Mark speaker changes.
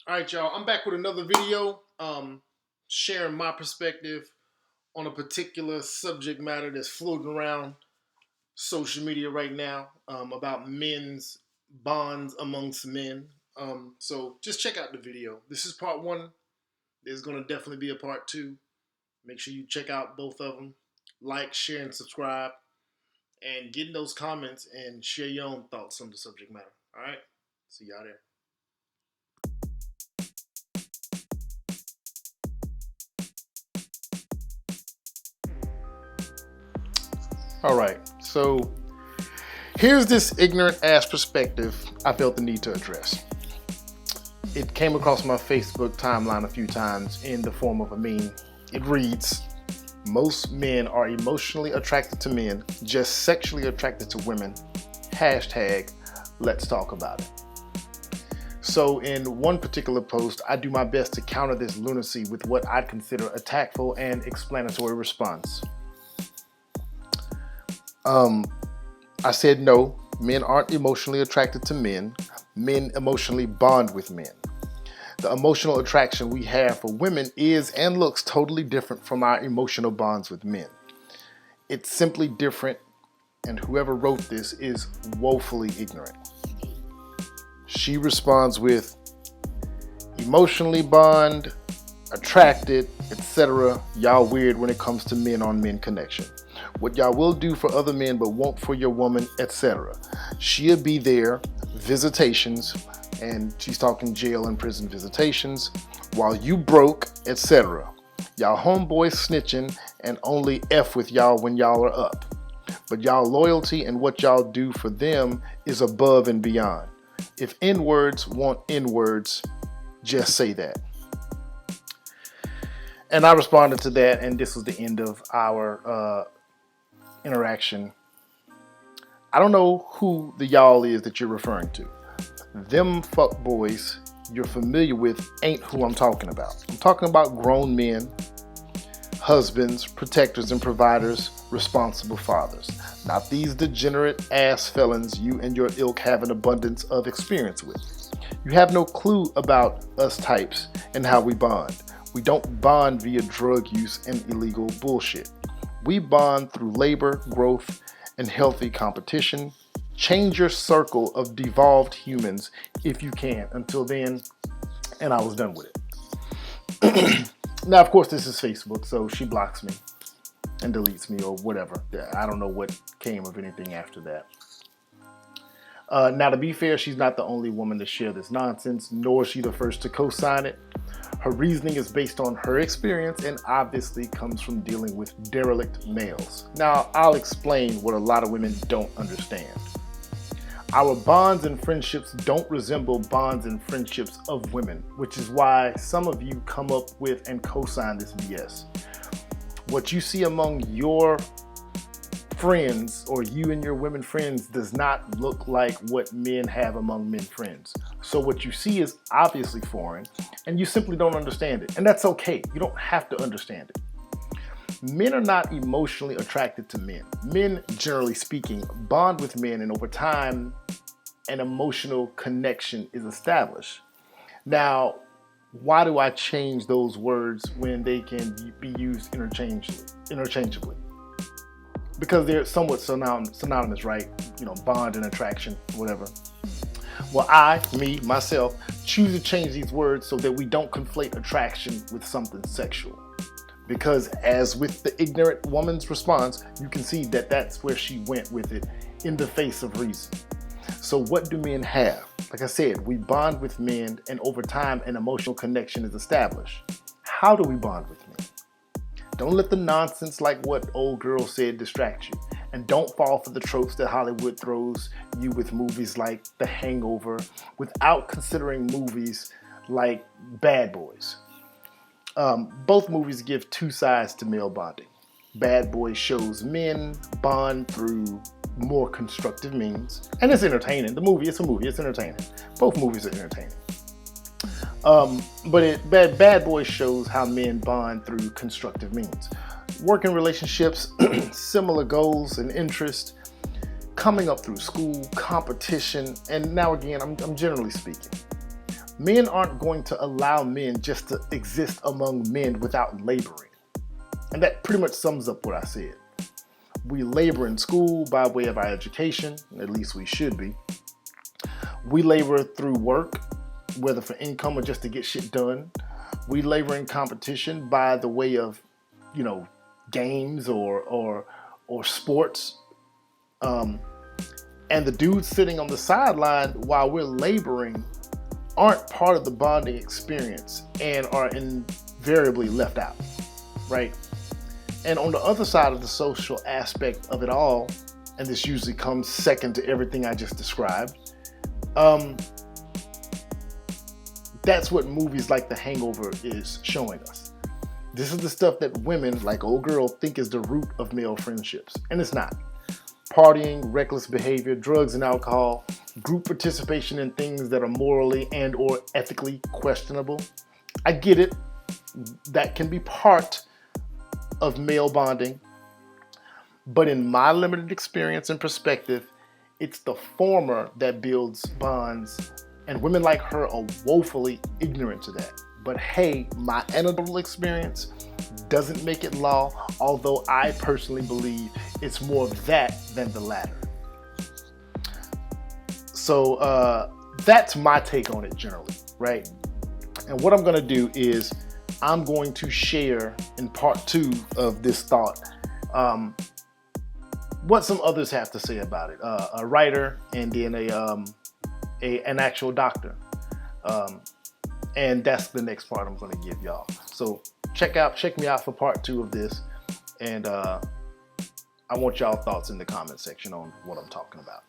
Speaker 1: All right, y'all. I'm back with another video, sharing my perspective on a particular subject matter that's floating around social media right now about men's bonds amongst men. So just check out the video. This is part one. There's going to definitely be a part two. Make sure you check out both of them. Like, share, and subscribe. And get in those comments and share your own thoughts on the subject matter. All right? See y'all there. All right, so here's this ignorant ass perspective I felt the need to address. It came across my Facebook timeline a few times in the form of a meme. It reads, most men are emotionally attracted to men, just sexually attracted to women. Hashtag, let's talk about it. So in one particular post, I do my best to counter this lunacy with what I'd consider a tactful and explanatory response. I said no, men aren't emotionally attracted to men. Men emotionally bond with men. The emotional attraction we have for women is and looks totally different from our emotional bonds with men. It's simply different, and whoever wrote this is woefully ignorant. She responds with, emotionally bond, attracted, etc. Y'all weird when it comes to men on men connection. What y'all will do for other men but won't for your woman, etc. She'll be there, visitations, and she's talking jail and prison visitations, while you broke, etc. Y'all homeboys snitching and only F with y'all when y'all are up. But y'all loyalty and what y'all do for them is above and beyond. If N-words want N-words, just say that. And I responded to that, and this was the end of our interaction. I don't know who the y'all is that you're referring to. Them fuck boys you're familiar with ain't who I'm talking about. I'm talking about grown men, husbands, protectors and providers, responsible fathers. Not these degenerate ass felons you and your ilk have an abundance of experience with. You have no clue about us types and how we bond. We don't bond via drug use and illegal bullshit. We bond through labor, growth, and healthy competition. Change your circle of devolved humans if you can. Until then, and I was done with it. Now, of course, this is Facebook, so she blocks me and deletes me or whatever. I don't know what came of anything after that. Now, to be fair, she's not the only woman to share this nonsense, nor is she the first to co-sign it. Her reasoning is based on her experience and obviously comes from dealing with derelict males. Now, I'll explain what a lot of women don't understand. Our bonds and friendships don't resemble bonds and friendships of women, which is why some of you come up with and co-sign this BS. What you see among your friends or you and your women friends does not look like what men have among men friends. So what you see is obviously foreign and you simply don't understand it. And that's okay. You don't have to understand it. Men are not emotionally attracted to men. Men, generally speaking, bond with men, and over time, an emotional connection is established. Now, why do I change those words when they can be used interchangeably? Because they're somewhat synonymous, right? You know, bond and attraction, whatever. Well, myself, choose to change these words so that we don't conflate attraction with something sexual. Because as with the ignorant woman's response, you can see that that's where she went with it in the face of reason. So what do men have? Like I said, we bond with men, and over time an emotional connection is established. How do we bond with men? Don't let the nonsense like what old girl said distract you. And don't fall for the tropes that Hollywood throws you with movies like The Hangover without considering movies like Bad Boys. Both movies give two sides to male bonding. Bad Boys shows men bond through more constructive means. And it's entertaining. It's a movie, it's entertaining. Both movies are entertaining. But Bad Boys shows how men bond through constructive means. Working relationships, similar goals and interests, coming up through school, competition, and now again, I'm generally speaking. Men aren't going to allow men just to exist among men without laboring. And that pretty much sums up what I said. We labor in school by way of our education, at least we should be. We labor through work, whether for income or just to get shit done. We labor in competition by the way of, games or sports. And the dudes sitting on the sideline while we're laboring aren't part of the bonding experience and are invariably left out, right? And on the other side of the social aspect of it all, and this usually comes second to everything I just described, that's what movies like The Hangover is showing us. This is the stuff that women, like old girl, think is the root of male friendships, and it's not. Partying, reckless behavior, drugs and alcohol, group participation in things that are morally and or ethically questionable. I get it. That can be part of male bonding. But in my limited experience and perspective, it's the former that builds bonds, and women like her are woefully ignorant to that. But hey, my anecdotal experience doesn't make it law, although I personally believe it's more of that than the latter. So that's my take on it generally, right? And what I'm gonna do is I'm going to share in part 2 of this thought what some others have to say about it. A writer and then an actual doctor. And that's the next part I'm gonna give y'all. So check me out for part 2 of this, and I want y'all thoughts in the comment section on what I'm talking about.